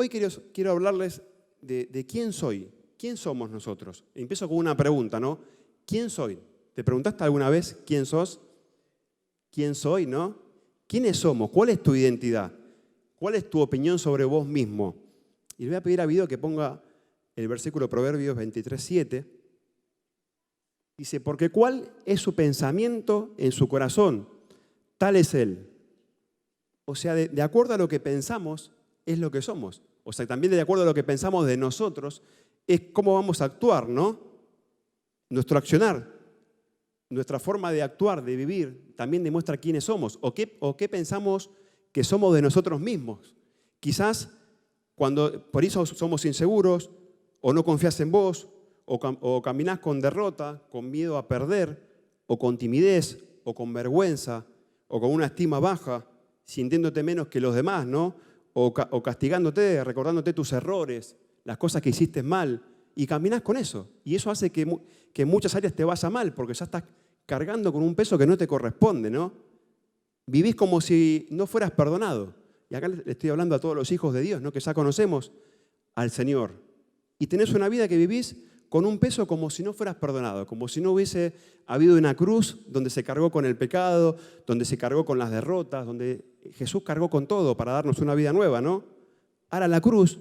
hoy quiero hablarles de quién soy. ¿Quién somos nosotros? Empiezo con una pregunta, ¿no? ¿Quién soy? ¿Te preguntaste alguna vez quién sos? ¿Quién soy, no? ¿Quiénes somos? ¿Cuál es tu identidad? ¿Cuál es tu opinión sobre vos mismo? Y le voy a pedir a Vido que ponga el versículo Proverbios 23:7. Dice, porque ¿cuál es su pensamiento en su corazón? Tal es él. O sea, de acuerdo a lo que pensamos, es lo que somos. O sea, también de acuerdo a lo que pensamos de nosotros, es cómo vamos a actuar, ¿no? Nuestro accionar, nuestra forma de actuar, de vivir, también demuestra quiénes somos o qué pensamos que somos de nosotros mismos. Quizás cuando por eso somos inseguros o no confías en vos o caminás con derrota, con miedo a perder o con timidez o con vergüenza o con una estima baja, sintiéndote menos que los demás, ¿no? O castigándote, recordándote tus errores, las cosas que hiciste mal, y caminás con eso. Y eso hace que en muchas áreas te vaya mal, porque ya estás cargando con un peso que no te corresponde, ¿no? Vivís como si no fueras perdonado. Y acá le estoy hablando a todos los hijos de Dios, ¿no? Que ya conocemos al Señor. Y tenés una vida que vivís con un peso como si no fueras perdonado, como si no hubiese habido una cruz donde se cargó con el pecado, donde se cargó con las derrotas, donde Jesús cargó con todo para darnos una vida nueva, ¿no? Ahora la cruz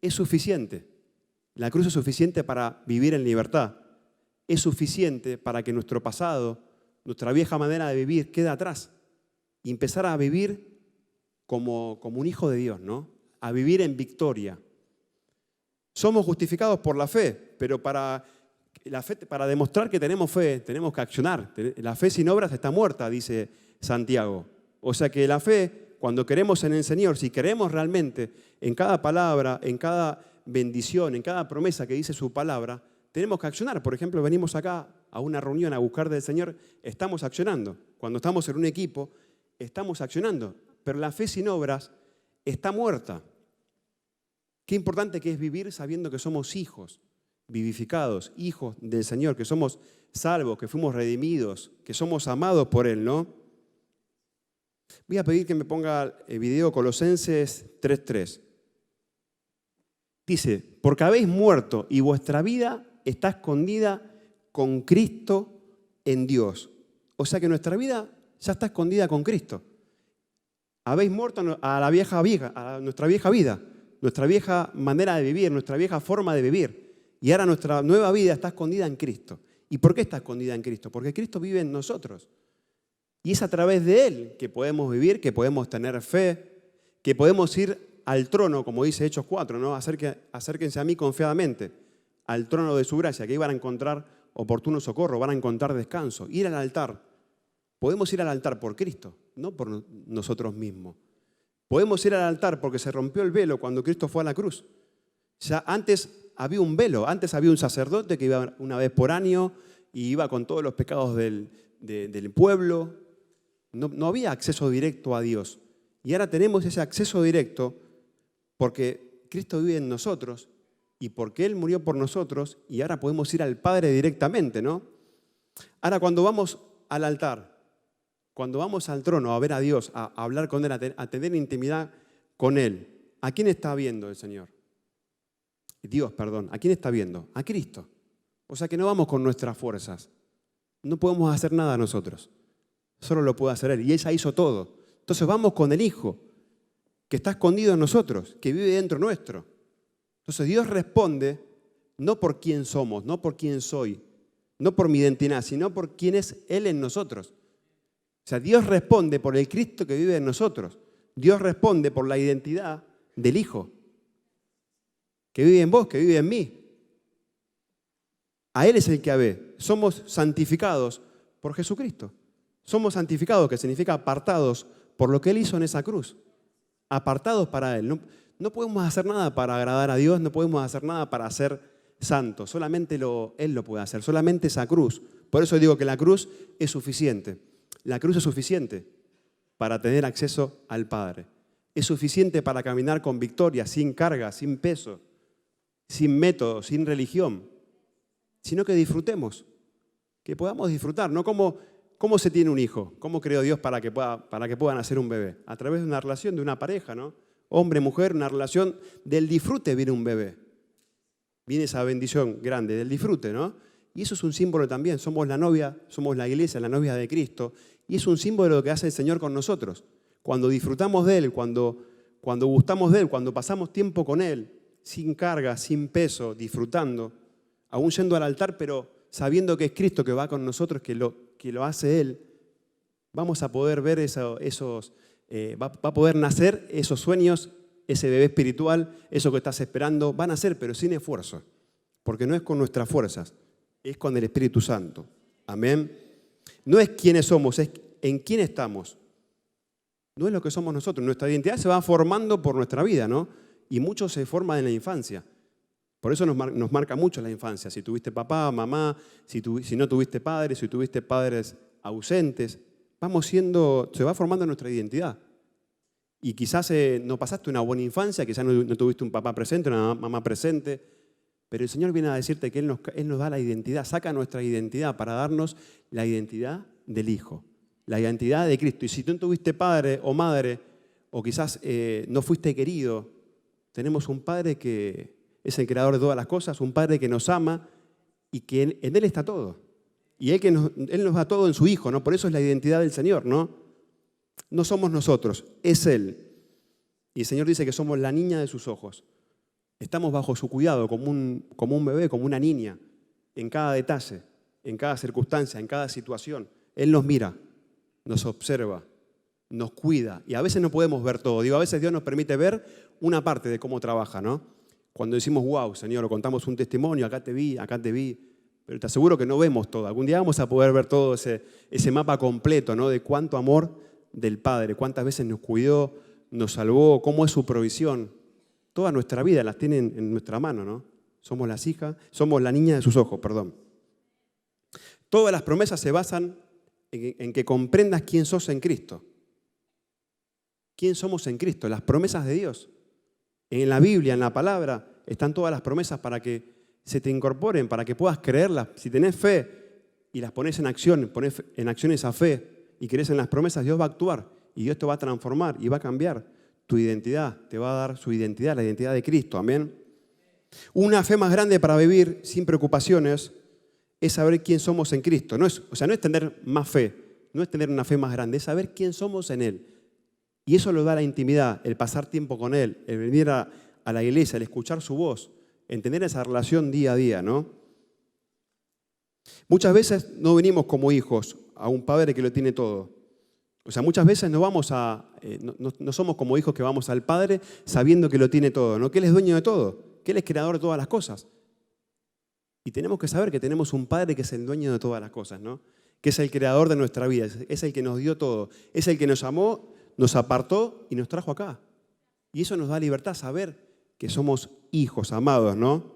es suficiente. La cruz es suficiente para vivir en libertad. Es suficiente para que nuestro pasado, nuestra vieja manera de vivir quede atrás y empezar a vivir como un hijo de Dios, ¿no? A vivir en victoria. Somos justificados por la fe, pero para demostrar que tenemos fe, tenemos que accionar. La fe sin obras está muerta, dice Santiago. O sea que la fe, cuando queremos en el Señor, si queremos realmente en cada palabra, en cada bendición, en cada promesa que dice su palabra, tenemos que accionar. Por ejemplo, venimos acá a una reunión a buscar del Señor, estamos accionando. Cuando estamos en un equipo, estamos accionando. Pero la fe sin obras está muerta. Qué importante que es vivir sabiendo que somos hijos, vivificados, hijos del Señor, que somos salvos, que fuimos redimidos, que somos amados por Él, ¿no? Voy a pedir que me ponga el video Colosenses 3:3. Dice, porque habéis muerto y vuestra vida está escondida con Cristo en Dios. O sea que nuestra vida ya está escondida con Cristo. Habéis muerto a nuestra vieja vida, nuestra vieja manera de vivir, nuestra vieja forma de vivir. Y ahora nuestra nueva vida está escondida en Cristo. ¿Y por qué está escondida en Cristo? Porque Cristo vive en nosotros. Y es a través de Él que podemos vivir, que podemos tener fe, que podemos ir al trono, como dice Hechos 4, ¿no? Acérquense a mí confiadamente, al trono de su gracia, que ahí van a encontrar oportuno socorro, van a encontrar descanso. Ir al altar. Podemos ir al altar por Cristo, no por nosotros mismos. Podemos ir al altar porque se rompió el velo cuando Cristo fue a la cruz. Ya antes había un velo, antes había un sacerdote que iba una vez por año y iba con todos los pecados del pueblo. No había acceso directo a Dios. Y ahora tenemos ese acceso directo porque Cristo vive en nosotros y porque Él murió por nosotros y ahora podemos ir al Padre directamente, ¿no? Ahora cuando vamos al altar, cuando vamos al trono a ver a Dios, a hablar con Él, a tener intimidad con Él, ¿a quién está viendo el Señor? Dios, perdón. ¿A quién está viendo? A Cristo. O sea que no vamos con nuestras fuerzas. No podemos hacer nada nosotros. Solo lo puede hacer Él. Y Él ya hizo todo. Entonces vamos con el Hijo, que está escondido en nosotros, que vive dentro nuestro. Entonces Dios responde no por quién somos, no por quién soy, no por mi identidad, sino por quién es Él en nosotros. O sea, Dios responde por el Cristo que vive en nosotros. Dios responde por la identidad del Hijo, que vive en vos, que vive en mí. A Él es el que ve. Somos santificados por Jesucristo. Somos santificados, que significa apartados por lo que Él hizo en esa cruz. Apartados para Él. No podemos hacer nada para agradar a Dios, no podemos hacer nada para ser santos. Solamente Él lo puede hacer, solamente esa cruz. Por eso digo que la cruz es suficiente. La cruz es suficiente para tener acceso al Padre. Es suficiente para caminar con victoria, sin carga, sin peso, sin método, sin religión, sino que disfrutemos, que podamos disfrutar, no cómo se tiene un hijo, cómo creó Dios para que puedan hacer un bebé, a través de una relación de una pareja, ¿no? hombre, mujer, una relación del disfrute viene un bebé. Viene esa bendición grande del disfrute, ¿no? Y eso es un símbolo también. Somos la novia, somos la iglesia, la novia de Cristo. Y es un símbolo de lo que hace el Señor con nosotros. Cuando disfrutamos de Él, cuando gustamos de Él, cuando pasamos tiempo con Él, sin carga, sin peso, disfrutando, aún yendo al altar, pero sabiendo que es Cristo que va con nosotros, que lo hace Él, vamos a poder ver va a poder nacer esos sueños, ese bebé espiritual, eso que estás esperando, van a nacer, pero sin esfuerzo, porque no es con nuestras fuerzas, es con el Espíritu Santo. Amén. No es quiénes somos, es en quién estamos. No es lo que somos nosotros. Nuestra identidad se va formando por nuestra vida, ¿no? Y mucho se forma en la infancia. Por eso nos marca mucho la infancia. Si tuviste papá, mamá, si no tuviste padres, si tuviste padres ausentes, se va formando nuestra identidad. Y quizás no pasaste una buena infancia, quizás no tuviste un papá presente, una mamá presente, pero el Señor viene a decirte que Él nos da la identidad, saca nuestra identidad para darnos la identidad del Hijo, la identidad de Cristo. Y si tú no tuviste padre o madre, o quizás no fuiste querido, tenemos un Padre que es el creador de todas las cosas, un Padre que nos ama y que en Él está todo. Y Él nos da todo en su Hijo, ¿no? Por eso es la identidad del Señor, ¿no? No somos nosotros, es Él. Y el Señor dice que somos la niña de sus ojos. Estamos bajo su cuidado como un bebé, como una niña, en cada detalle, en cada circunstancia, en cada situación. Él nos mira, nos observa, nos cuida. Y a veces no podemos ver todo. A veces Dios nos permite ver una parte de cómo trabaja, ¿no? Cuando decimos, wow, Señor, o contamos un testimonio, acá te vi, pero te aseguro que no vemos todo. Algún día vamos a poder ver todo ese mapa completo, ¿no? De cuánto amor del Padre, cuántas veces nos cuidó, nos salvó, cómo es su provisión. Toda nuestra vida las tiene en nuestra mano, ¿no? Somos las hijas, somos la niña de sus ojos, perdón. Todas las promesas se basan en que comprendas quién sos en Cristo. ¿Quién somos en Cristo? Las promesas de Dios. En la Biblia, en la palabra, están todas las promesas para que se te incorporen, para que puedas creerlas. Si tenés fe y las pones en acción, pones en acción esa fe y crees en las promesas, Dios va a actuar y Dios te va a transformar y va a cambiar tu identidad, te va a dar su identidad, la identidad de Cristo. Amén. Una fe más grande para vivir sin preocupaciones es saber quién somos en Cristo. No es tener más fe, no es tener una fe más grande, es saber quién somos en Él. Y eso lo da la intimidad, el pasar tiempo con Él, el venir a la iglesia, el escuchar su voz, en tener esa relación día a día, ¿no? Muchas veces no venimos como hijos a un Padre que lo tiene todo. O sea, muchas veces no somos como hijos que vamos al Padre sabiendo que lo tiene todo, ¿no? Que Él es dueño de todo, que Él es creador de todas las cosas. Y tenemos que saber que tenemos un Padre que es el dueño de todas las cosas, ¿no? Que es el creador de nuestra vida, es el que nos dio todo, es el que nos amó, nos apartó y nos trajo acá. Y eso nos da libertad, saber que somos hijos amados, ¿no?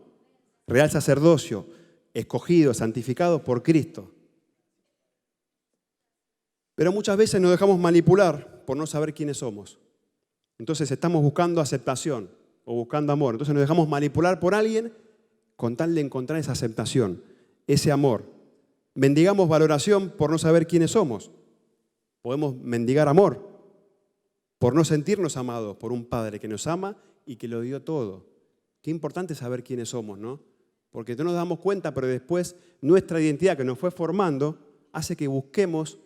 Real sacerdocio, escogidos, santificados por Cristo. Pero muchas veces nos dejamos manipular por no saber quiénes somos. Entonces estamos buscando aceptación o buscando amor. Entonces nos dejamos manipular por alguien con tal de encontrar esa aceptación, ese amor. Mendigamos valoración por no saber quiénes somos. Podemos mendigar amor por no sentirnos amados por un Padre que nos ama y que lo dio todo. Qué importante saber quiénes somos, ¿no? Porque no nos damos cuenta, pero después nuestra identidad que nos fue formando hace que busquemos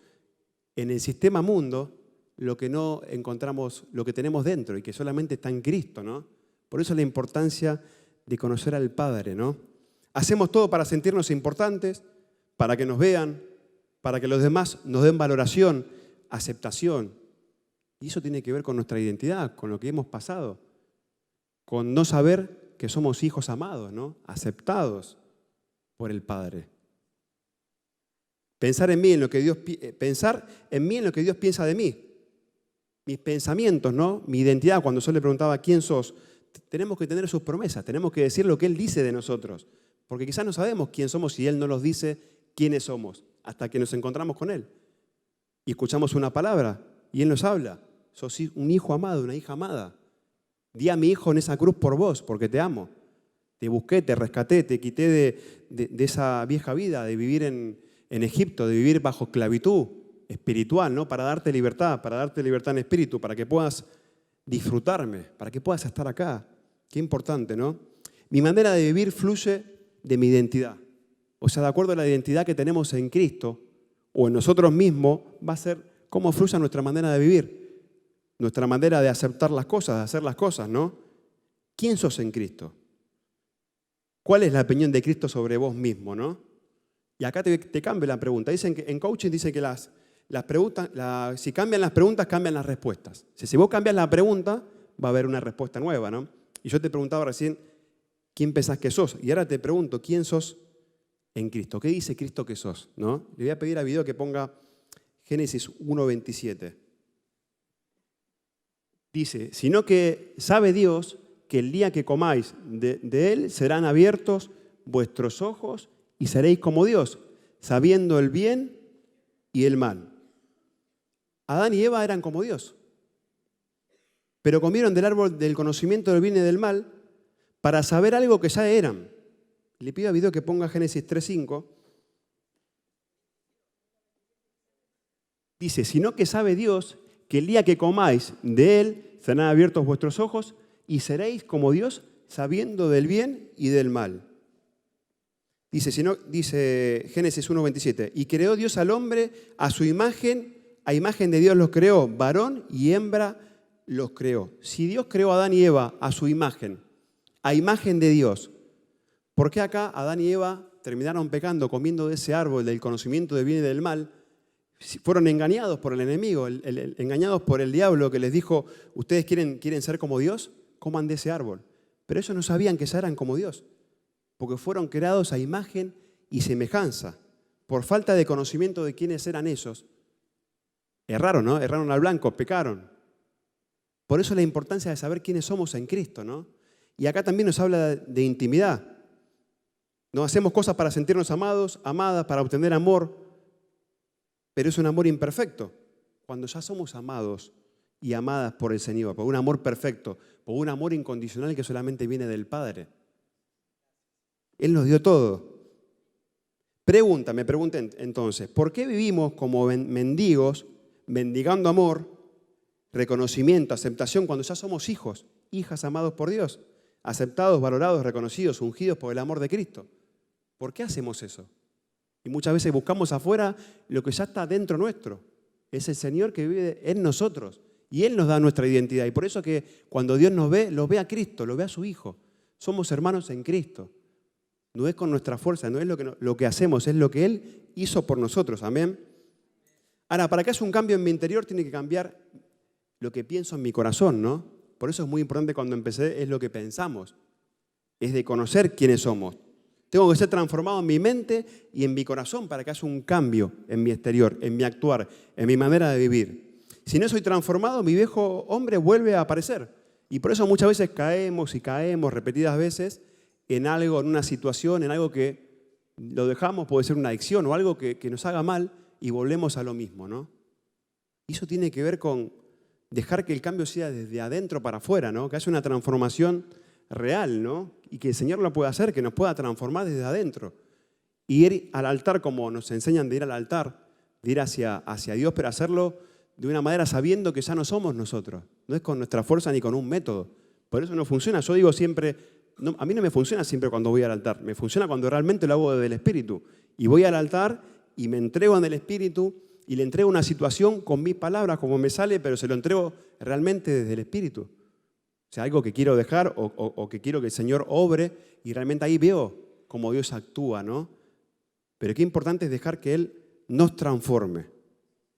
en el sistema mundo lo que no encontramos, lo que tenemos dentro y que solamente está en Cristo, ¿no? Por eso la importancia de conocer al Padre, ¿no? Hacemos todo para sentirnos importantes, para que nos vean, para que los demás nos den valoración, aceptación. Y eso tiene que ver con nuestra identidad, con lo que hemos pasado, con no saber que somos hijos amados, ¿no? Aceptados por el Padre. Pensar en mí, en lo que Dios piensa de mí. Mis pensamientos, ¿no? Mi identidad, cuando yo le preguntaba quién sos, tenemos que tener sus promesas, tenemos que decir lo que Él dice de nosotros. Porque quizás no sabemos quién somos si Él no nos dice quiénes somos, hasta que nos encontramos con Él. Y escuchamos una palabra y Él nos habla. Sos un hijo amado, una hija amada. Di a mi hijo en esa cruz por vos, porque te amo. Te busqué, te rescaté, te quité de esa vieja vida, de vivir en Egipto, de vivir bajo esclavitud espiritual, ¿no? Para darte libertad en espíritu, para que puedas disfrutarme, para que puedas estar acá. Qué importante, ¿no? Mi manera de vivir fluye de mi identidad. O sea, de acuerdo a la identidad que tenemos en Cristo o en nosotros mismos, va a ser cómo fluye nuestra manera de vivir, nuestra manera de aceptar las cosas, de hacer las cosas, ¿no? ¿Quién sos en Cristo? ¿Cuál es la opinión de Cristo sobre vos mismo, no? Y acá te cambio la pregunta. Dicen que, en coaching dicen que las preguntas, si cambian las preguntas, cambian las respuestas. Si vos cambias la pregunta, va a haber una respuesta nueva, ¿no? Y yo te preguntaba recién, ¿quién pensás que sos? Y ahora te pregunto, ¿quién sos en Cristo? ¿Qué dice Cristo que sos? ¿No? Le voy a pedir a Video que ponga Génesis 1:27. Dice, sino que sabe Dios que el día que comáis de él serán abiertos vuestros ojos y seréis como Dios, sabiendo el bien y el mal. Adán y Eva eran como Dios, pero comieron del árbol del conocimiento del bien y del mal para saber algo que ya eran. Le pido a Video que ponga Génesis 3:5. Dice, sino que sabe Dios que el día que comáis de él serán abiertos vuestros ojos y seréis como Dios, sabiendo del bien y del mal. Dice Génesis 1:27, y creó Dios al hombre a su imagen, a imagen de Dios los creó, varón y hembra los creó. Si Dios creó a Adán y Eva a su imagen, a imagen de Dios, ¿por qué acá Adán y Eva terminaron pecando comiendo de ese árbol del conocimiento del bien y del mal? Fueron engañados por el enemigo, engañados por el diablo que les dijo, ¿ustedes quieren ser como Dios? Coman de ese árbol. Pero ellos no sabían que ya eran como Dios, porque fueron creados a imagen y semejanza. Por falta de conocimiento de quiénes eran ellos, erraron, ¿no? Erraron al blanco, pecaron. Por eso la importancia de saber quiénes somos en Cristo, ¿no? Y acá también nos habla de intimidad. No hacemos cosas para sentirnos amados, amadas, para obtener amor, pero es un amor imperfecto. Cuando ya somos amados y amadas por el Señor, por un amor perfecto, por un amor incondicional que solamente viene del Padre. Él nos dio todo. Me pregunté entonces, ¿por qué vivimos como mendigos, mendigando amor, reconocimiento, aceptación, cuando ya somos hijos, hijas amados por Dios, aceptados, valorados, reconocidos, ungidos por el amor de Cristo? ¿Por qué hacemos eso? Y muchas veces buscamos afuera lo que ya está dentro nuestro. Es el Señor que vive en nosotros y Él nos da nuestra identidad. Y por eso que cuando Dios nos ve, lo ve a Cristo, lo ve a su Hijo. Somos hermanos en Cristo. No es con nuestra fuerza, no es lo que hacemos, es lo que Él hizo por nosotros. Amén. Ahora, para que haya un cambio en mi interior, tiene que cambiar lo que pienso en mi corazón, ¿no? Por eso es muy importante cuando empecé, es lo que pensamos. Es de conocer quiénes somos. Tengo que ser transformado en mi mente y en mi corazón para que haya un cambio en mi exterior, en mi actuar, en mi manera de vivir. Si no soy transformado, mi viejo hombre vuelve a aparecer. Y por eso muchas veces caemos y caemos repetidas veces en algo, en una situación, en algo que lo dejamos, puede ser una adicción o algo que nos haga mal y volvemos a lo mismo, ¿no? Y eso tiene que ver con dejar que el cambio sea desde adentro para afuera, ¿no? Que haya una transformación real, ¿no? Y que el Señor lo pueda hacer, que nos pueda transformar desde adentro. Y ir al altar como nos enseñan de ir al altar, de ir hacia Dios, pero hacerlo de una manera sabiendo que ya no somos nosotros. No es con nuestra fuerza ni con un método. Por eso no funciona. Yo digo siempre, a mí no me funciona siempre cuando voy al altar. Me funciona cuando realmente lo hago desde el Espíritu. Y voy al altar y me entrego en el Espíritu y le entrego una situación con mis palabras, como me sale, pero se lo entrego realmente desde el Espíritu. O sea, algo que quiero dejar o que quiero que el Señor obre y realmente ahí veo cómo Dios actúa, ¿no? Pero qué importante es dejar que Él nos transforme.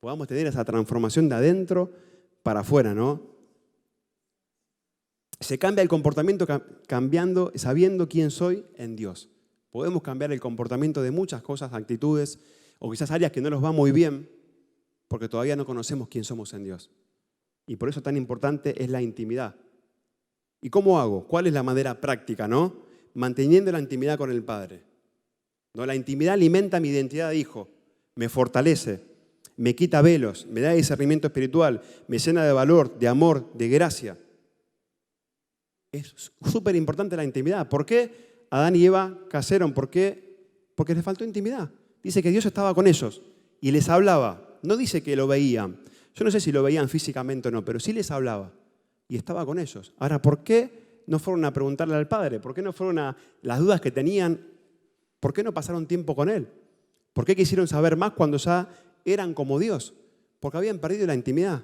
Podamos tener esa transformación de adentro para afuera, ¿no? Se cambia el comportamiento cambiando, sabiendo quién soy en Dios. Podemos cambiar el comportamiento de muchas cosas, actitudes o quizás áreas que no nos va muy bien porque todavía no conocemos quién somos en Dios. Y por eso tan importante es la intimidad. ¿Y cómo hago? ¿Cuál es la manera práctica, no? Manteniendo la intimidad con el Padre. ¿No? La intimidad alimenta mi identidad de hijo, me fortalece, me quita velos, me da discernimiento espiritual, me llena de valor, de amor, de gracia. Es súper importante la intimidad. ¿Por qué Adán y Eva cayeron? ¿Por qué? Porque les faltó intimidad. Dice que Dios estaba con ellos y les hablaba. No dice que lo veían. Yo no sé si lo veían físicamente o no, pero sí les hablaba. y estaba con ellos. Ahora, ¿por qué no fueron a preguntarle al Padre? ¿Por qué no fueron las dudas que tenían? ¿Por qué no pasaron tiempo con Él? ¿Por qué quisieron saber más cuando ya eran como Dios? Porque habían perdido la intimidad,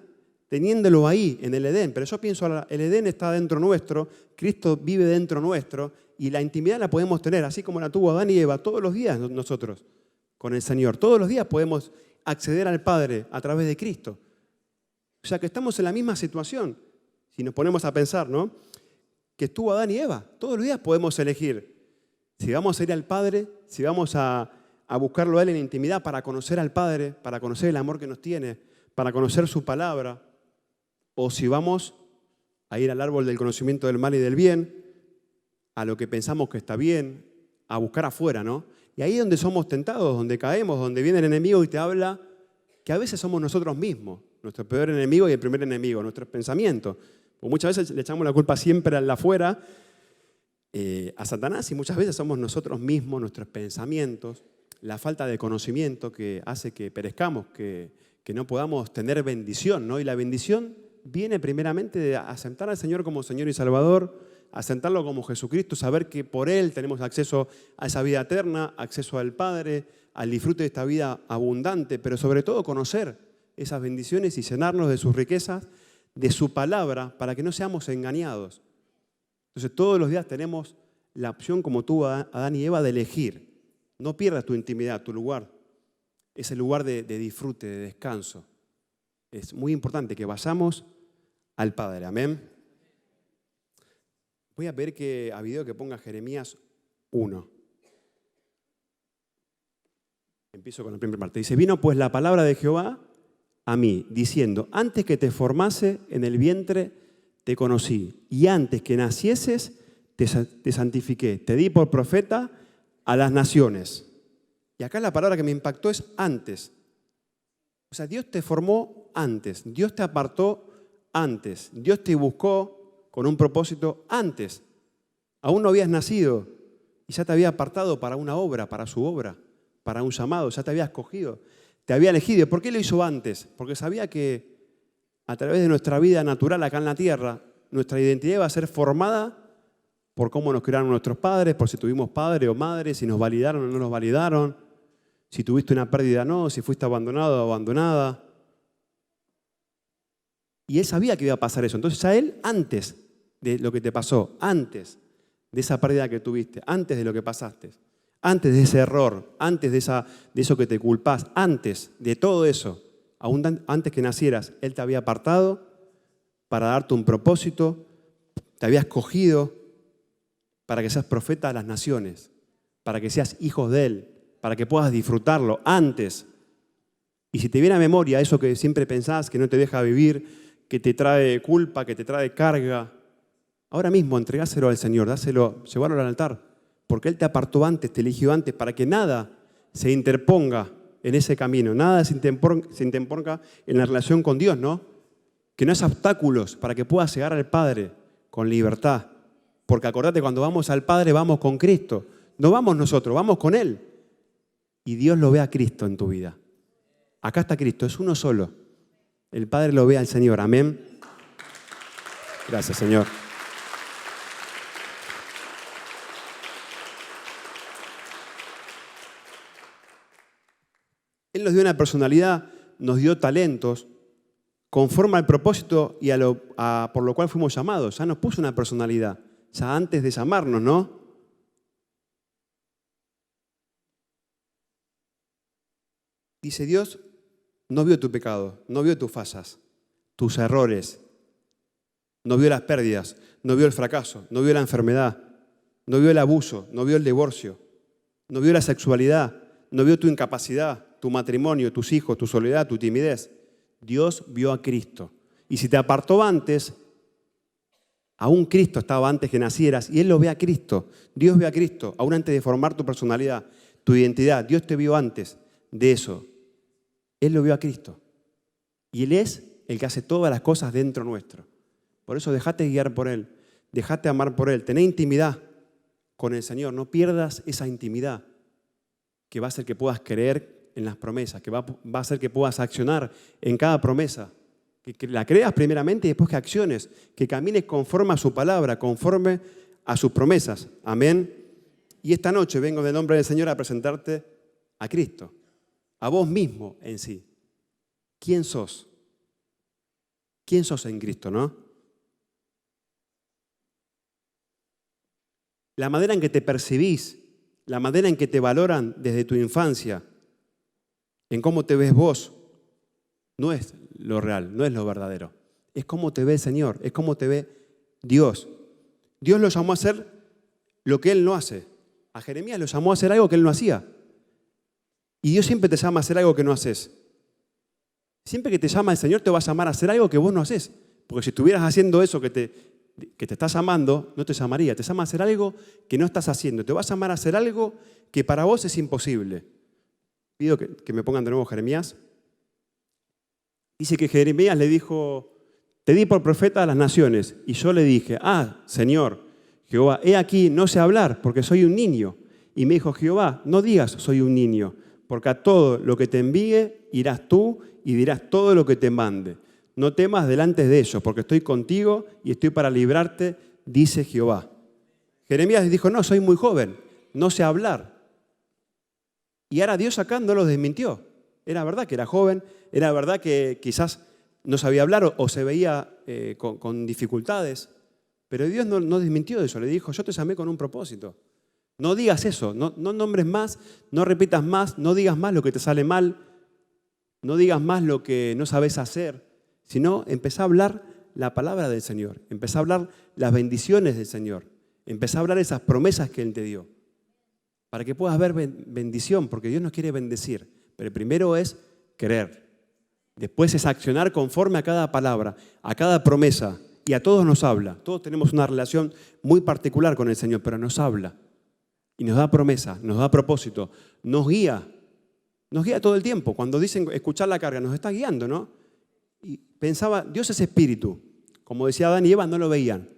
teniéndolo ahí en el Edén. Pero yo pienso, el Edén está dentro nuestro, Cristo vive dentro nuestro y la intimidad la podemos tener, así como la tuvo Adán y Eva, todos los días nosotros con el Señor. Todos los días podemos acceder al Padre a través de Cristo. O sea que estamos en la misma situación. Si nos ponemos a pensar, ¿no? Que estuvo Adán y Eva. Todos los días podemos elegir si vamos a ir al Padre, si vamos a buscarlo a Él en intimidad para conocer al Padre, para conocer el amor que nos tiene, para conocer su palabra, o si vamos a ir al árbol del conocimiento del mal y del bien, a lo que pensamos que está bien, a buscar afuera, ¿no? Y ahí es donde somos tentados, donde caemos, donde viene el enemigo y te habla que a veces somos nosotros mismos, nuestro peor enemigo y el primer enemigo, nuestros pensamientos. Porque muchas veces le echamos la culpa siempre al afuera, a Satanás, y muchas veces somos nosotros mismos, nuestros pensamientos, la falta de conocimiento que hace que perezcamos, que no podamos tener bendición, ¿no? Y la bendición viene primeramente de aceptar al Señor como Señor y Salvador, aceptarlo como Jesucristo, saber que por Él tenemos acceso a esa vida eterna, acceso al Padre, al disfrute de esta vida abundante, pero sobre todo conocer esas bendiciones y llenarnos de sus riquezas, de su palabra, para que no seamos engañados. Entonces todos los días tenemos la opción, como tuvo Adán y Eva, de elegir. No pierdas tu intimidad, tu lugar. Es el lugar de disfrute, de descanso. Es muy importante que vayamos al Padre. Amén. Voy a pedir a video que ponga Jeremías 1. Empiezo con la primera parte. Dice, vino pues la palabra de Jehová a mí, diciendo, antes que te formase en el vientre te conocí, y antes que nacieses te santifiqué, te di por profeta a las naciones. Y acá la palabra que me impactó es antes. O sea, Dios te formó antes, Dios te apartó antes, Dios te buscó con un propósito antes. Aún no habías nacido y ya te había apartado para una obra, para su obra, para un llamado, ya te había escogido, te había elegido. ¿Por qué lo hizo antes? Porque sabía que a través de nuestra vida natural acá en la tierra, nuestra identidad iba a ser formada por cómo nos criaron nuestros padres, por si tuvimos padre o madre, si nos validaron o no nos validaron, si tuviste una pérdida o no, si fuiste abandonado o abandonada. Y Él sabía que iba a pasar eso. Entonces a Él, antes de lo que te pasó, antes de esa pérdida que tuviste, antes de lo que pasaste, antes de ese error, antes de eso que te culpás, antes de todo eso, aún antes que nacieras, Él te había apartado para darte un propósito, te había escogido para que seas profeta a las naciones, para que seas hijos de Él, para que puedas disfrutarlo antes. Y si te viene a memoria eso que siempre pensás, que no te deja vivir, que te trae culpa, que te trae carga, ahora mismo entregáselo al Señor, dáselo, llevarlo al altar, porque Él te apartó antes, te eligió antes, para que nada se interponga en ese camino, nada se interponga en la relación con Dios, ¿no? Que no haya obstáculos para que puedas llegar al Padre con libertad. Porque acordate, cuando vamos al Padre vamos con Cristo. No vamos nosotros, vamos con Él. Y Dios lo ve a Cristo en tu vida. Acá está Cristo, es uno solo. El Padre lo ve al Señor. Amén. Gracias, Señor. Él nos dio una personalidad, nos dio talentos, conforme al propósito y por lo cual fuimos llamados. Ya nos puso una personalidad, ya antes de llamarnos, ¿no? Dice Dios, no vio tu pecado, no vio tus fallas, tus errores, no vio las pérdidas, no vio el fracaso, no vio la enfermedad, no vio el abuso, no vio el divorcio, no vio la sexualidad, no vio tu incapacidad, tu matrimonio, tus hijos, tu soledad, tu timidez. Dios vio a Cristo. Y si te apartó antes, aún Cristo estaba antes que nacieras y Él lo ve a Cristo. Dios ve a Cristo, aún antes de formar tu personalidad, tu identidad. Dios te vio antes de eso. Él lo vio a Cristo. Y Él es el que hace todas las cosas dentro nuestro. Por eso dejate guiar por Él, dejate amar por Él, tené intimidad con el Señor. No pierdas esa intimidad que va a hacer que puedas creer en las promesas, que va a hacer que puedas accionar en cada promesa Que la creas primeramente y después que acciones, que camines conforme a su palabra, conforme a sus promesas. Amén. Y esta noche vengo en nombre del Señor a presentarte a Cristo, a vos mismo en sí. ¿Quién sos? ¿Quién sos en Cristo, no? La manera en que te percibís, la manera en que te valoran desde tu infancia, en cómo te ves vos, no es lo real, no es lo verdadero. Es cómo te ve el Señor, es cómo te ve Dios. Dios lo llamó a hacer lo que Él no hace. A Jeremías lo llamó a hacer algo que Él no hacía. Y Dios siempre te llama a hacer algo que no haces. Siempre que te llama el Señor te va a llamar a hacer algo que vos no haces. Porque si estuvieras haciendo eso que te estás llamando, no te llamaría. Te llama a hacer algo que no estás haciendo. Te va a llamar a hacer algo que para vos es imposible. Pido que me pongan de nuevo Jeremías. Dice que Jeremías le dijo, te di por profeta a las naciones. Y yo le dije, Señor, Jehová, he aquí, no sé hablar porque soy un niño. Y me dijo Jehová, no digas soy un niño, porque a todo lo que te envíe irás tú y dirás todo lo que te mande. No temas delante de ellos, porque estoy contigo y estoy para librarte, dice Jehová. Jeremías dijo, no, soy muy joven, no sé hablar. Y ahora Dios acá no lo desmintió. Era verdad que era joven, era verdad que quizás no sabía hablar o se veía con dificultades, pero Dios no desmintió eso, le dijo, yo te llamé con un propósito. No digas eso, no nombres más, no repitas más, no digas más lo que te sale mal, no digas más lo que no sabes hacer, sino empezá a hablar la palabra del Señor, empezá a hablar las bendiciones del Señor, empezá a hablar esas promesas que Él te dio, para que puedas ver bendición, porque Dios nos quiere bendecir, pero primero es creer, después es accionar conforme a cada palabra, a cada promesa, y a todos nos habla, todos tenemos una relación muy particular con el Señor, pero nos habla. Y nos da promesa, nos da propósito, nos guía todo el tiempo. Cuando dicen escuchar la carga, nos está guiando, ¿no? Y pensaba, Dios es espíritu. Como decía Adán y Eva, no lo veían.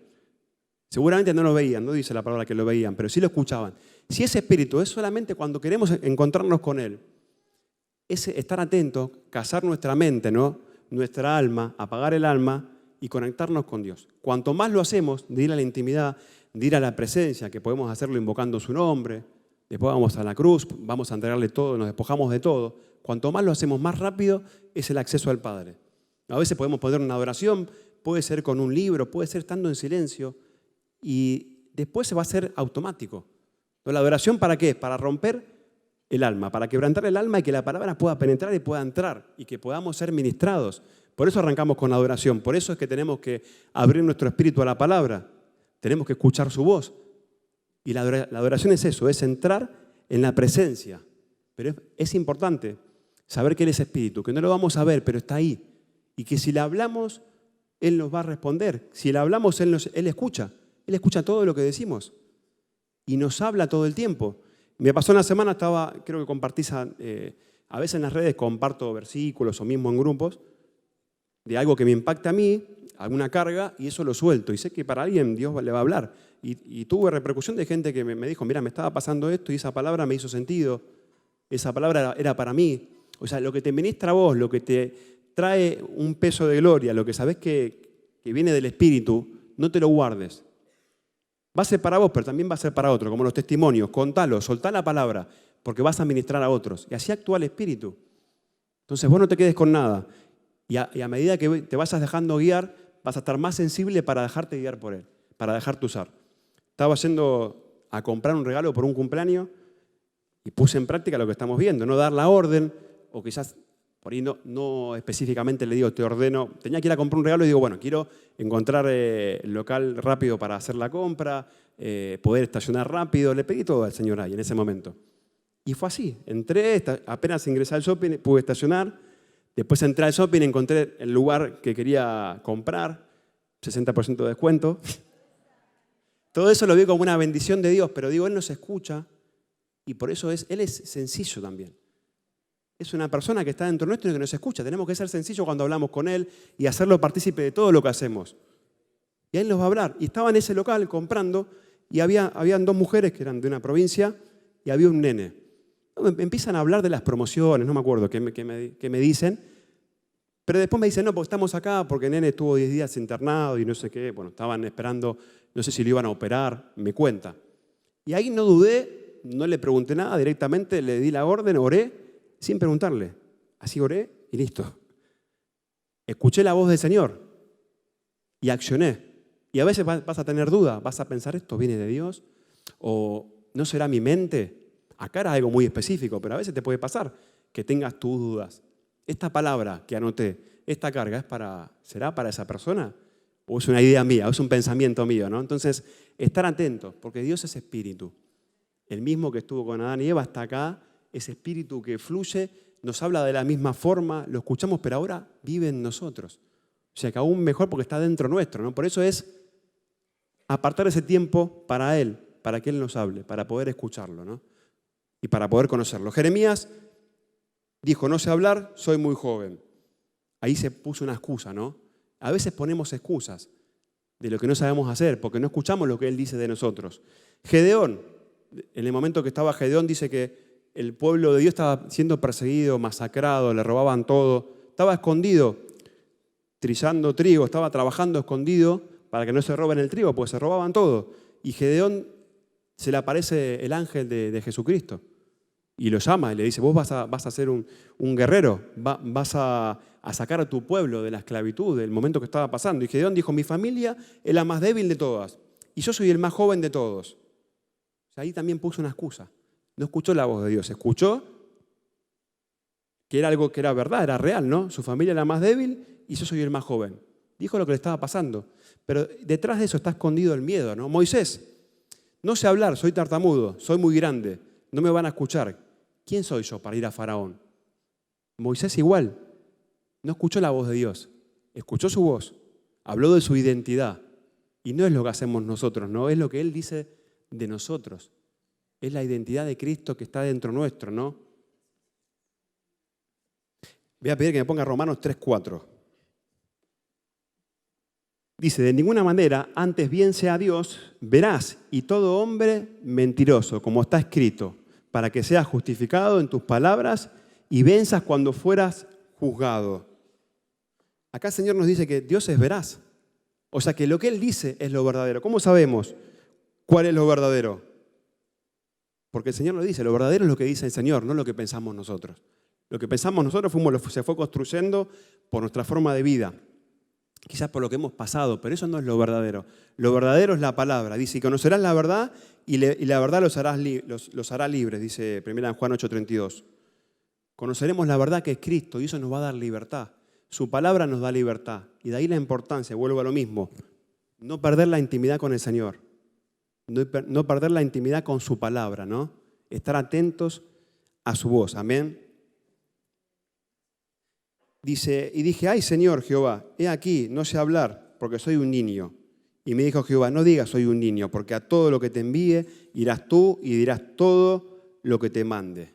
Seguramente no lo veían, no dice la palabra que lo veían, pero sí lo escuchaban. Si es espíritu, es solamente cuando queremos encontrarnos con Él. Es estar atentos, cazar nuestra mente, ¿no? Nuestra alma, apagar el alma y conectarnos con Dios. Cuanto más lo hacemos, de ir a la intimidad, de ir a la presencia, que podemos hacerlo invocando su nombre, después vamos a la cruz, vamos a entregarle todo, nos despojamos de todo. Cuanto más lo hacemos, más rápido es el acceso al Padre. A veces podemos poner una adoración, puede ser con un libro, puede ser estando en silencio y después se va a hacer automático. ¿La adoración para qué? Para romper el alma, para quebrantar el alma y que la palabra pueda penetrar y pueda entrar y que podamos ser ministrados. Por eso arrancamos con la adoración, por eso es que tenemos que abrir nuestro espíritu a la palabra. Tenemos que escuchar su voz. Y la adoración es eso, es entrar en la presencia. Pero es importante saber que Él es espíritu, que no lo vamos a ver, pero está ahí. Y que si le hablamos, Él nos va a responder. Si le hablamos, Él escucha. Él escucha todo lo que decimos. Y nos habla todo el tiempo. Me pasó una semana, creo que compartís, a veces en las redes comparto versículos o mismo en grupos, de algo que me impacta a mí, alguna carga, y eso lo suelto. Y sé que para alguien Dios le va a hablar. Y tuve repercusión de gente que me dijo, mira, me estaba pasando esto y esa palabra me hizo sentido. Esa palabra era para mí. O sea, lo que te ministra a vos, lo que te trae un peso de gloria, lo que sabés que viene del Espíritu, no te lo guardes. Va a ser para vos, pero también va a ser para otro, como los testimonios. Contalo, soltá la palabra, porque vas a ministrar a otros. Y así actúa el Espíritu. Entonces vos no te quedes con nada. Y a medida que te vayas dejando guiar, vas a estar más sensible para dejarte guiar por Él, para dejarte usar. Estaba yendo a comprar un regalo por un cumpleaños y puse en práctica lo que estamos viendo, no dar la orden, o quizás por ahí no específicamente le digo, te ordeno, tenía que ir a comprar un regalo y digo, bueno, quiero encontrar el local rápido para hacer la compra, poder estacionar rápido, le pedí todo al Señor ahí en ese momento. Y fue así, entré, apenas ingresé al shopping, pude estacionar, después entré al shopping, encontré el lugar que quería comprar, 60% de descuento. Todo eso lo veo como una bendición de Dios, pero digo, Él nos escucha y por eso Él es sencillo también. Es una persona que está dentro nuestro y que nos escucha. Tenemos que ser sencillos cuando hablamos con Él y hacerlo partícipe de todo lo que hacemos. Y Él nos va a hablar. Y estaba en ese local comprando y habían dos mujeres que eran de una provincia y había un nene. Me empiezan a hablar de las promociones, no me acuerdo qué me dicen, Pero después me dice, no, porque estamos acá, porque el nene estuvo 10 días internado y no sé qué. Bueno, estaban esperando, no sé si lo iban a operar, me cuenta. Y ahí no dudé, no le pregunté nada, directamente le di la orden, oré, sin preguntarle. Así oré y listo. Escuché la voz del Señor y accioné. Y a veces vas a tener duda, vas a pensar, ¿esto viene de Dios? ¿O no será mi mente? Acá era algo muy específico, pero a veces te puede pasar que tengas tus dudas. Esta palabra que anoté, esta carga, ¿será para esa persona? ¿O es una idea mía, o es un pensamiento mío, ¿no? Entonces, estar atentos, porque Dios es espíritu. El mismo que estuvo con Adán y Eva está acá, ese espíritu que fluye, nos habla de la misma forma, lo escuchamos, pero ahora vive en nosotros. O sea que aún mejor porque está dentro nuestro, ¿no? Por eso es apartar ese tiempo para Él, para que Él nos hable, para poder escucharlo, ¿no? Y para poder conocerlo. Jeremías dijo, no sé hablar, soy muy joven. Ahí se puso una excusa, ¿no? A veces ponemos excusas de lo que no sabemos hacer, porque no escuchamos lo que Él dice de nosotros. Gedeón, en el momento que estaba Gedeón, dice que el pueblo de Dios estaba siendo perseguido, masacrado, le robaban todo, estaba escondido, trizando trigo, estaba trabajando escondido para que no se roben el trigo, porque se robaban todo. Y Gedeón se le aparece el ángel de Jesucristo y lo llama y le dice, vos vas a ser un guerrero, vas a sacar a tu pueblo de la esclavitud, del momento que estaba pasando. Y Gedeón dijo, mi familia es la más débil de todas y yo soy el más joven de todos. O sea, ahí también puso una excusa. No escuchó la voz de Dios, escuchó que era algo que era verdad, era real, ¿no? Su familia era la más débil y yo soy el más joven. Dijo lo que le estaba pasando. Pero detrás de eso está escondido el miedo, ¿no? Moisés, no sé hablar, soy tartamudo, soy muy grande, no me van a escuchar. ¿Quién soy yo para ir a Faraón? Moisés igual, no escuchó la voz de Dios, escuchó su voz, habló de su identidad. Y no es lo que hacemos nosotros, no es lo que Él dice de nosotros. Es la identidad de Cristo que está dentro nuestro, ¿no? Voy a pedir que me ponga Romanos 3:4. Dice, de ninguna manera, antes bien sea Dios, verás, y todo hombre mentiroso, como está escrito, para que seas justificado en tus palabras y venzas cuando fueras juzgado. Acá el Señor nos dice que Dios es veraz. O sea que lo que Él dice es lo verdadero. ¿Cómo sabemos cuál es lo verdadero? Porque el Señor lo dice, lo verdadero es lo que dice el Señor, no lo que pensamos nosotros. Lo que pensamos nosotros se fue construyendo por nuestra forma de vida. Quizás por lo que hemos pasado, pero eso no es lo verdadero. Lo verdadero es la palabra. Dice, y conocerás la verdad y la verdad los hará libres, dice 1 Juan 8:32. Conoceremos la verdad que es Cristo y eso nos va a dar libertad. Su palabra nos da libertad. Y de ahí la importancia, vuelvo a lo mismo, no perder la intimidad con el Señor. No perder la intimidad con su palabra, ¿no? Estar atentos a su voz. Amén. Dice, y dije, ay Señor Jehová, he aquí, no sé hablar, porque soy un niño. Y me dijo Jehová, no digas soy un niño, porque a todo lo que te envíe irás tú y dirás todo lo que te mande.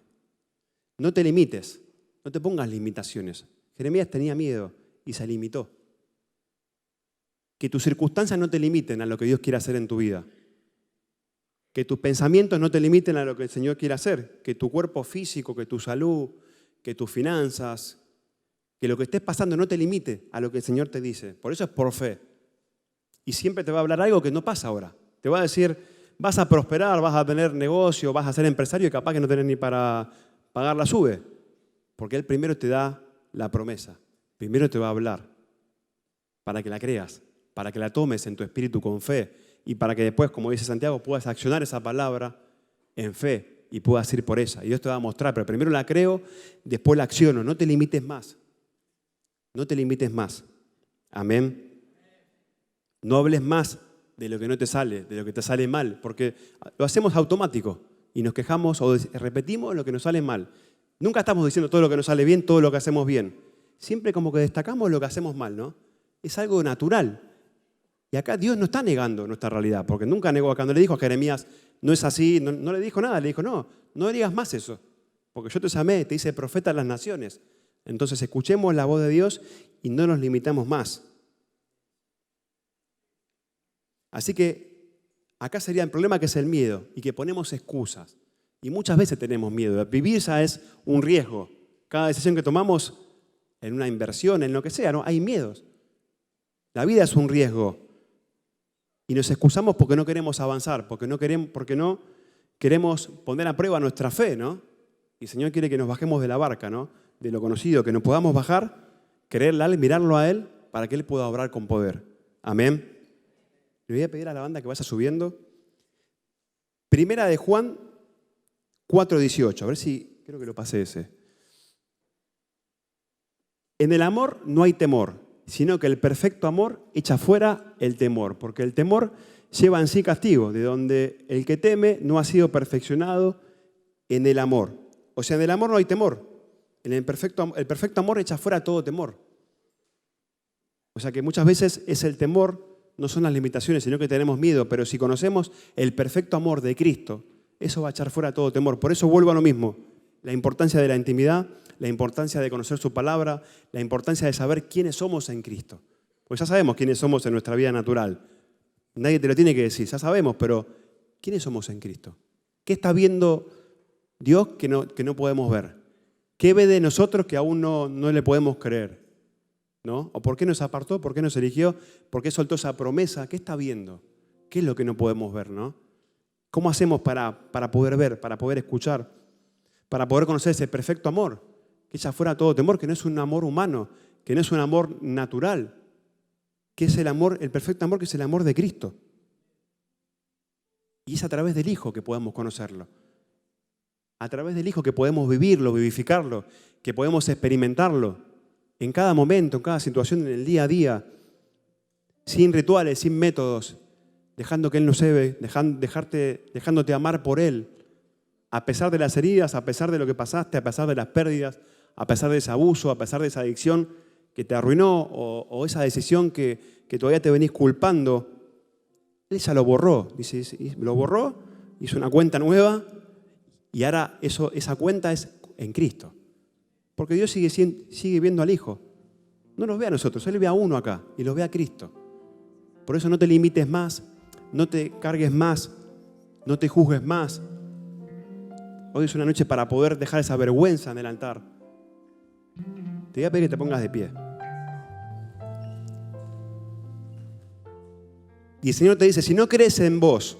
No te limites, no te pongas limitaciones. Jeremías tenía miedo y se limitó. Que tus circunstancias no te limiten a lo que Dios quiere hacer en tu vida. Que tus pensamientos no te limiten a lo que el Señor quiere hacer. Que tu cuerpo físico, que tu salud, que tus finanzas, que lo que estés pasando no te limite a lo que el Señor te dice. Por eso es por fe. Y siempre te va a hablar algo que no pasa ahora. Te va a decir, vas a prosperar, vas a tener negocio, vas a ser empresario y capaz que no tenés ni para pagar la sube. Porque Él primero te da la promesa. Primero te va a hablar para que la creas, para que la tomes en tu espíritu con fe y para que después, como dice Santiago, puedas accionar esa palabra en fe y puedas ir por ella. Y Dios te va a mostrar, pero primero la creo, después la acciono. No te limites más. No te limites más. Amén. No hables más de lo que no te sale, de lo que te sale mal, porque lo hacemos automático y nos quejamos o repetimos lo que nos sale mal. Nunca estamos diciendo todo lo que nos sale bien, todo lo que hacemos bien. Siempre como que destacamos lo que hacemos mal, ¿no? Es algo natural. Y acá Dios no está negando nuestra realidad, porque nunca negó. Cuando le dijo a Jeremías, no es así, no le dijo nada, le dijo, no digas más eso, porque yo te llamé, te hice profeta a las naciones. Entonces escuchemos la voz de Dios y no nos limitamos más. Así que acá sería el problema que es el miedo y que ponemos excusas. Y muchas veces tenemos miedo. Vivir ya es un riesgo. Cada decisión que tomamos en una inversión, en lo que sea, ¿no? Hay miedos. La vida es un riesgo. Y nos excusamos porque no queremos avanzar, porque no queremos poner a prueba nuestra fe, ¿no? Y el Señor quiere que nos bajemos de la barca, ¿no? De lo conocido, que nos podamos bajar, creerle a Él, mirarlo a Él, para que Él pueda obrar con poder. Amén. Le voy a pedir a la banda que vaya subiendo. Primera de Juan 4:18. A ver si, creo que lo pasé ese. En el amor no hay temor, sino que el perfecto amor echa fuera el temor, porque el temor lleva en sí castigo, de donde el que teme no ha sido perfeccionado en el amor. O sea, en el amor no hay temor. El perfecto amor echa fuera todo temor. O sea que muchas veces es el temor, no son las limitaciones, sino que tenemos miedo, pero si conocemos el perfecto amor de Cristo, eso va a echar fuera todo temor. Por eso vuelvo a lo mismo, la importancia de la intimidad, la importancia de conocer su palabra, la importancia de saber quiénes somos en Cristo. Pues ya sabemos quiénes somos en nuestra vida natural. Nadie te lo tiene que decir, ya sabemos, pero ¿quiénes somos en Cristo? ¿Qué está viendo Dios que no podemos ver? ¿Qué ve de nosotros que aún no le podemos creer? ¿No? ¿O por qué nos apartó? ¿Por qué nos eligió? ¿Por qué soltó esa promesa? ¿Qué está viendo? ¿Qué es lo que no podemos ver? ¿No? ¿Cómo hacemos para poder ver, para poder escuchar, para poder conocer ese perfecto amor? Que echa fuera todo temor, que no es un amor humano, que no es un amor natural, que es el amor, el perfecto amor, que es el amor de Cristo. Y es a través del Hijo que podemos conocerlo. A través del Hijo que podemos vivirlo, vivificarlo, que podemos experimentarlo en cada momento, en cada situación, en el día a día, sin rituales, sin métodos, dejando que Él nos lleve, dejándote amar por Él, a pesar de las heridas, a pesar de lo que pasaste, a pesar de las pérdidas, a pesar de ese abuso, a pesar de esa adicción que te arruinó o esa decisión que todavía te venís culpando. Él ya lo borró, dice, lo borró, hizo una cuenta nueva y ahora esa cuenta es en Cristo. Porque Dios sigue viendo al Hijo. No nos ve a nosotros, Él ve a uno acá y lo ve a Cristo. Por eso no te limites más, no te cargues más, no te juzgues más. Hoy es una noche para poder dejar esa vergüenza en el altar. Te voy a pedir que te pongas de pie. Y el Señor te dice, si no crees en vos,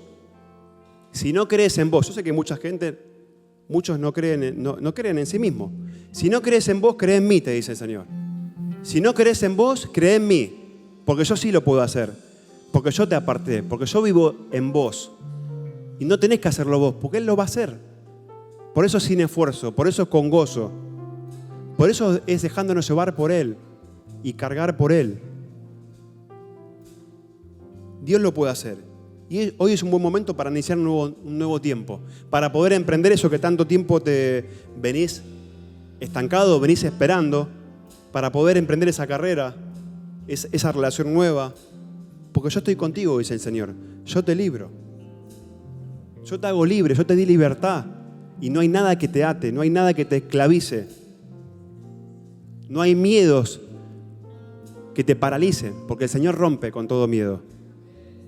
yo sé que muchos no creen en sí mismos. Si no crees en vos, cree en mí, te dice el Señor. Si no crees en vos, cree en mí, porque yo sí lo puedo hacer, porque yo te aparté, porque yo vivo en vos. Y no tenés que hacerlo vos, porque Él lo va a hacer. Por eso es sin esfuerzo, por eso es con gozo. Por eso es dejándonos llevar por Él y cargar por Él. Dios lo puede hacer. Y hoy es un buen momento para iniciar un nuevo tiempo, para poder emprender eso que tanto tiempo te venís estancado, venís esperando, para poder emprender esa carrera, esa relación nueva. Porque yo estoy contigo, dice el Señor. Yo te libro. Yo te hago libre, yo te di libertad. Y no hay nada que te ate, no hay nada que te esclavice. No hay miedos que te paralicen, porque el Señor rompe con todo miedo.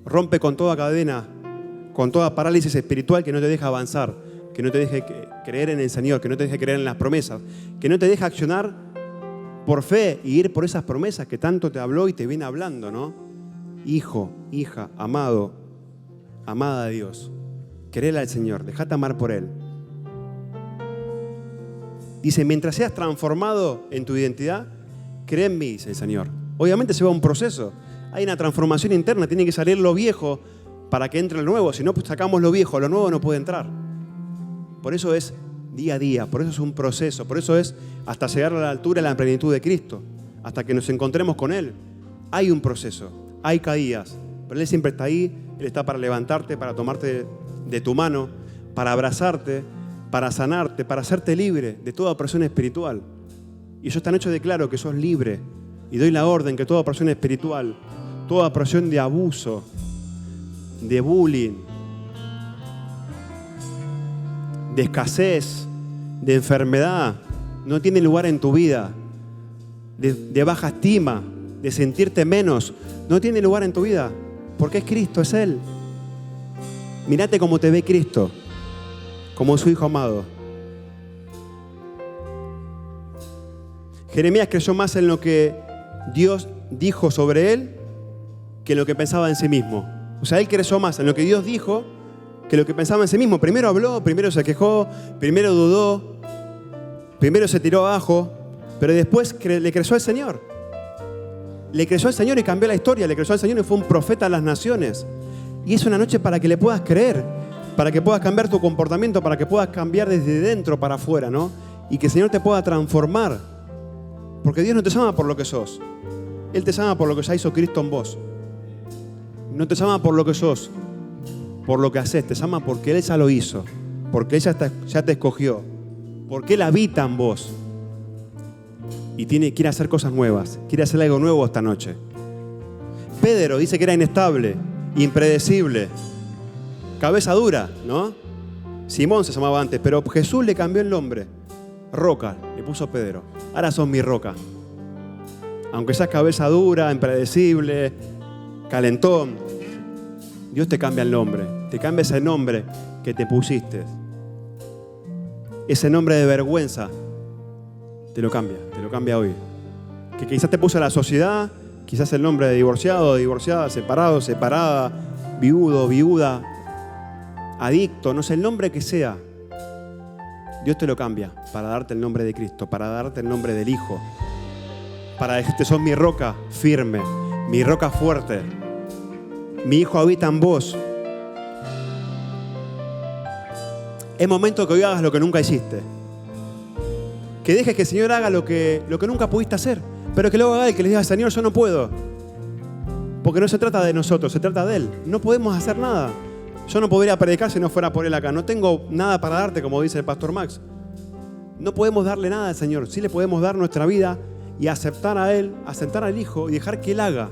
Rompe con toda cadena, con toda parálisis espiritual que no te deja avanzar, que no te deje creer en el Señor, que no te deje creer en las promesas, que no te deja accionar por fe y ir por esas promesas que tanto te habló y te viene hablando, ¿no? Hijo, hija, amado, amada de Dios, créele al Señor, déjate amar por Él. Dice, mientras seas transformado en tu identidad, cree en mí, dice el Señor. Obviamente se va un proceso. Hay una transformación interna, tiene que salir lo viejo para que entre lo nuevo. Si no, pues sacamos lo viejo, lo nuevo no puede entrar. Por eso es día a día, por eso es un proceso, por eso es hasta llegar a la altura y a la plenitud de Cristo, hasta que nos encontremos con Él. Hay un proceso, hay caídas, pero Él siempre está ahí, Él está para levantarte, para tomarte de tu mano, para abrazarte, para sanarte, para hacerte libre de toda opresión espiritual. Y yo esta noche declaro que sos libre y doy la orden que toda opresión espiritual, toda opresión de abuso, de bullying, de escasez, de enfermedad, no tiene lugar en tu vida, de baja estima, de sentirte menos, no tiene lugar en tu vida, porque es Cristo, es Él. Mírate cómo te ve Cristo, como su Hijo amado. Jeremías creyó más en lo que Dios dijo sobre él que en lo que pensaba en sí mismo. O sea, él creyó más en lo que Dios dijo que lo que pensaba en sí mismo. Primero habló, primero se quejó, primero dudó, primero se tiró abajo, pero después le creyó al Señor. Le creyó al Señor y cambió la historia. Le creyó al Señor y fue un profeta a las naciones. Y es una noche para que le puedas creer, para que puedas cambiar tu comportamiento, para que puedas cambiar desde dentro para afuera, ¿no? Y que el Señor te pueda transformar. Porque Dios no te llama por lo que sos. Él te llama por lo que ya hizo Cristo en vos. No te llama por lo que sos, por lo que haces. Te llama porque Él ya lo hizo. Porque Él ya te escogió. Porque Él habita en vos. Y quiere hacer cosas nuevas. Quiere hacer algo nuevo esta noche. Pedro dice que era inestable, impredecible, cabeza dura, ¿no? Simón se llamaba antes, pero Jesús le cambió el nombre. Roca, le puso Pedro. Ahora sos mi roca. Aunque seas cabeza dura, impredecible, calentón, Dios te cambia el nombre. Te cambia ese nombre que te pusiste. Ese nombre de vergüenza te lo cambia hoy. Que quizás te puso la sociedad, quizás el nombre de divorciado, divorciada, separado, separada, viudo, viuda, adicto, no sé, el nombre que sea. Dios te lo cambia para darte el nombre de Cristo, para darte el nombre del Hijo, para decirte: sos mi roca firme, mi roca fuerte, mi Hijo habita en vos. Es momento que hoy hagas lo que nunca hiciste. Que dejes que el Señor haga lo que nunca pudiste hacer, pero que luego haga Él, que le diga: Señor, yo no puedo. Porque no se trata de nosotros, se trata de Él. No podemos hacer nada. Yo no podría predicar si no fuera por Él acá. No tengo nada para darte, como dice el pastor Max. No podemos darle nada al Señor. Sí le podemos dar nuestra vida y aceptar a Él, aceptar al Hijo y dejar que Él haga.